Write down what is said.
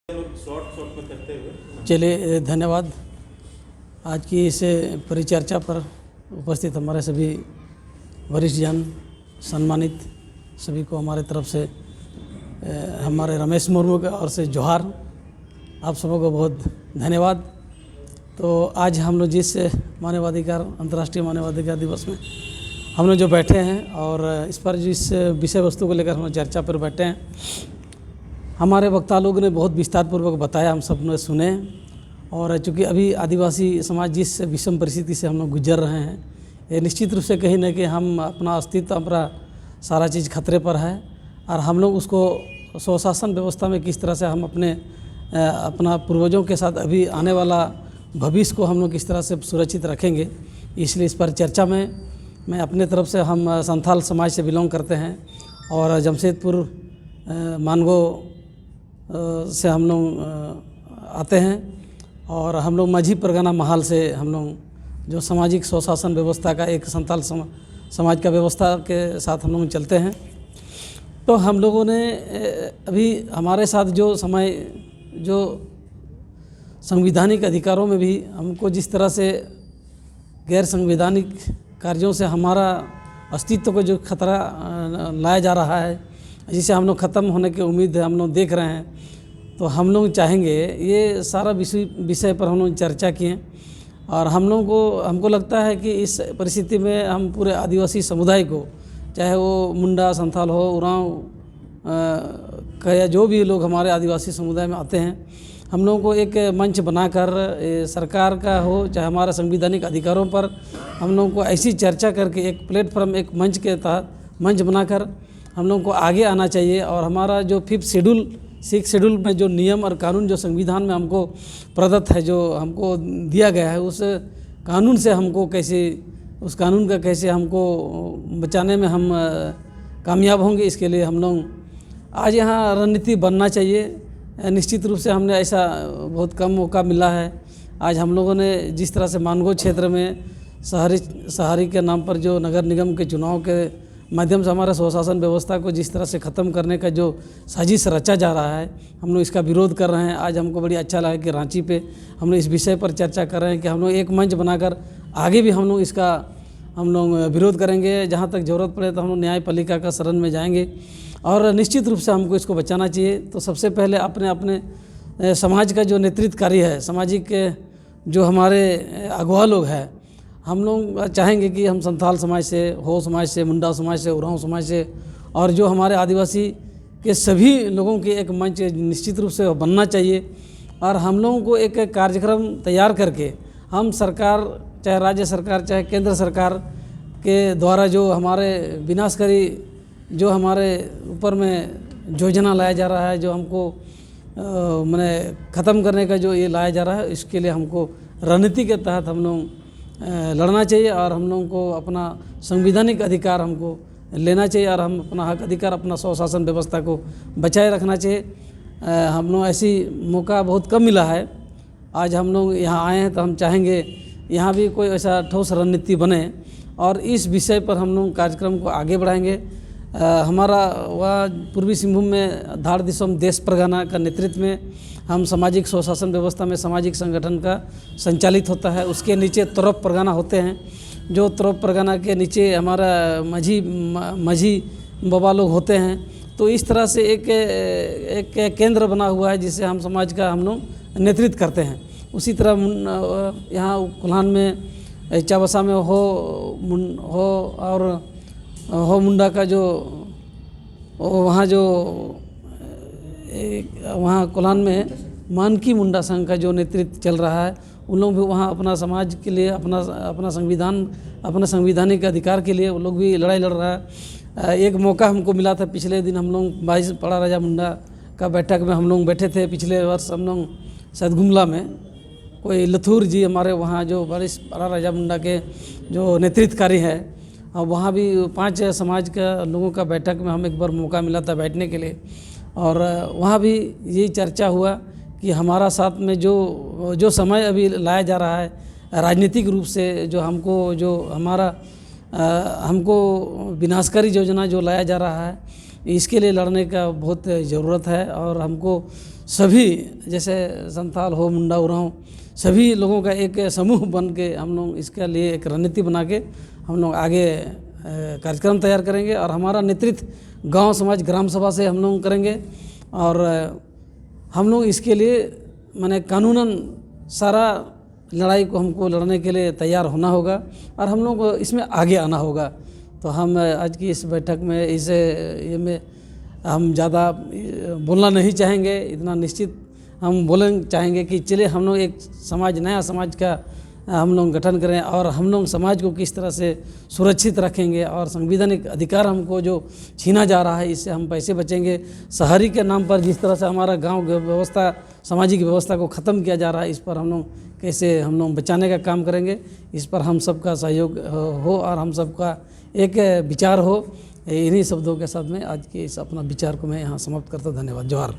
Short में करते हुए चलिए धन्यवाद। आज की इस परिचर्चा पर उपस्थित हमारे सभी वरिष्ठ जन, सम्मानित सभी को हमारे तरफ से हमारे रमेश मुर्मू की ओर से जोहार। आप सबों को बहुत धन्यवाद। तो आज हम लोग जिस मानवाधिकार अंतर्राष्ट्रीय मानवाधिकार दिवस में हम लोग जो बैठे हैं और इस पर जिस विषय वस्तु को लेकर हम लोग चर्चा पर बैठे हैं, हमारे वक्ता लोग ने बहुत विस्तार पूर्वक बताया, हम सब ने सुने। और चूँकि अभी आदिवासी समाज जिस विषम परिस्थिति से हम लोग गुजर रहे हैं, ये निश्चित रूप से कहीं ना कहीं हम अपना अस्तित्व, अपना सारा चीज़ खतरे पर है। और हम लोग उसको स्वशासन व्यवस्था में किस तरह से हम अपना पूर्वजों के साथ अभी आने वाला भविष्य को हम लोग किस तरह से सुरक्षित रखेंगे, इसलिए इस पर चर्चा में मैं अपने तरफ से, हम संथाल समाज से बिलोंग करते हैं और जमशेदपुर मानगो से हम लोग आते हैं और हम लोग माझी परगना महाल से हम लोग जो सामाजिक स्वशासन व्यवस्था का एक संथाल समाज का व्यवस्था के साथ हम लोग चलते हैं। तो हम लोगों ने अभी हमारे साथ जो संवैधानिक अधिकारों में भी हमको जिस तरह से गैर संवैधानिक कार्यों से हमारा अस्तित्व को जो खतरा लाया जा रहा है, जिसे हम लोग ख़त्म होने की उम्मीद हम लोग देख रहे हैं, तो हम लोग चाहेंगे ये सारा विषय पर हम लोग चर्चा किए। और हमको लगता है कि इस परिस्थिति में हम पूरे आदिवासी समुदाय को, चाहे वो मुंडा, संथाल हो, उरांव का या जो भी लोग हमारे आदिवासी समुदाय में आते हैं, हम लोगों को एक मंच बनाकर सरकार का हो चाहे हमारा संवैधानिक अधिकारों पर हम लोगों को ऐसी चर्चा करके एक प्लेटफॉर्म, एक मंच के तहत मंच बनाकर हम लोगों को आगे आना चाहिए। और हमारा जो 6 शेड्यूल में जो नियम और कानून जो संविधान में हमको प्रदत्त है, जो हमको दिया गया है, उस कानून से हमको कैसे, उस कानून का कैसे हमको बचाने में हम कामयाब होंगे, इसके लिए हम लोग आज यहाँ रणनीति बनना चाहिए। निश्चित रूप से हमने ऐसा बहुत कम मौका मिला है। आज हम लोगों ने जिस तरह से मानगो क्षेत्र में शहरी के नाम पर जो नगर निगम के चुनाव के माध्यम से हमारा स्वशासन व्यवस्था को जिस तरह से ख़त्म करने का जो साजिश रचा जा रहा है, हम लोग इसका विरोध कर रहे हैं। आज हमको बड़ी अच्छा लगा कि रांची पे हम लोग इस विषय पर चर्चा कर रहे हैं कि हम लोग एक मंच बनाकर आगे भी हम लोग इसका विरोध करेंगे। जहाँ तक ज़रूरत पड़े तो हम लोग न्यायपालिका का शरण में जाएंगे और निश्चित रूप से हमको इसको बचाना चाहिए। तो सबसे पहले अपने समाज का जो नेतृत्व कार्य है, सामाजिक जो हमारे अगुवा लोग हैं, हम लोग चाहेंगे कि हम संथाल समाज से, मुंडा समाज से, उरांव समाज से और जो हमारे आदिवासी के सभी लोगों के एक मंच निश्चित रूप से बनना चाहिए। और हम लोगों को एक कार्यक्रम तैयार करके हम सरकार, चाहे राज्य सरकार, चाहे केंद्र सरकार के द्वारा जो हमारे विनाशकारी जो हमारे ऊपर में योजना लाया जा रहा है, जो हमको ख़त्म करने का जो ये लाया जा रहा है, इसके लिए हमको रणनीति के तहत हम लोग लड़ना चाहिए और हम लोगों को अपना संवैधानिक अधिकार हमको लेना चाहिए और हम अपना हक अधिकार, अपना स्वशासन व्यवस्था को बचाए रखना चाहिए। हम लोग ऐसी मौका बहुत कम मिला है। आज हम लोग यहाँ आए हैं तो हम चाहेंगे यहाँ भी कोई ऐसा ठोस रणनीति बने और इस विषय पर हम लोग कार्यक्रम को आगे बढ़ाएंगे। हमारा वह पूर्वी सिंहभूम में धार दिसोम देश परगना का नेतृत्व में हम सामाजिक स्वशासन व्यवस्था में सामाजिक संगठन का संचालित होता है। उसके नीचे तोरप परगना होते हैं, जो तोरप परगना के नीचे हमारा माझी बाबा लोग होते हैं। तो इस तरह से एक केंद्र बना हुआ है जिससे हम समाज का हम लोग नेतृत्व करते हैं। उसी तरह यहाँ कुल्हान में, चावसा में हो मुंडा का जो वहाँ कोल्हान में मानकी मुंडा संघ का जो नेतृत्व चल रहा है, उन लोग भी वहाँ अपना समाज के लिए, अपना संवैधानिक अधिकार के लिए वो लोग भी लड़ाई लड़ रहा है। एक मौका हमको मिला था, पिछले दिन हम लोग 22 पड़ा राजा मुंडा का बैठक में हम लोग बैठे थे। पिछले वर्ष हम लोग शायद गुमला में कोई लथूर जी हमारे वहाँ जो बड़ा राजा मुंडा के जो नेतृत्वकारी है, और वहाँ भी 5 समाज का लोगों का बैठक में हम एक बार मौका मिला था बैठने के लिए। और वहाँ भी यही चर्चा हुआ कि हमारा साथ में जो समय अभी लाया जा रहा है राजनीतिक रूप से, जो हमको विनाशकारी योजना जो लाया जा रहा है, इसके लिए लड़ने का बहुत ज़रूरत है। और हमको सभी जैसे संथाल हो, मुंडा उरांव, सभी लोगों का एक समूह बन के हम लोग इसके लिए एक रणनीति बना के हम लोग आगे कार्यक्रम तैयार करेंगे। और हमारा नेतृत्व गांव समाज ग्राम सभा से हम लोग करेंगे। और हम लोग इसके लिए माने कानूनन सारा लड़ाई को हमको लड़ने के लिए तैयार होना होगा और हम लोग को इसमें आगे आना होगा। तो हम आज की इस बैठक में ये में हम ज़्यादा बोलना नहीं चाहेंगे, इतना निश्चित हम बोलेंगे चाहेंगे कि चलिए हम लोग एक समाज, नया समाज का हम लोग गठन करें और हम लोग समाज को किस तरह से सुरक्षित रखेंगे और संवैधानिक अधिकार हमको जो छीना जा रहा है इससे हम पैसे बचेंगे। शहरी के नाम पर जिस तरह से हमारा गांव व्यवस्था, सामाजिक व्यवस्था को ख़त्म किया जा रहा है, इस पर हम लोग कैसे हम लोग बचाने का काम करेंगे, इस पर हम सबका सहयोग हो और हम सबका एक विचार हो। इन्हीं शब्दों के साथ में आज के इस अपना विचार को मैं यहाँ समाप्त करता हूँ। धन्यवाद। जोहार।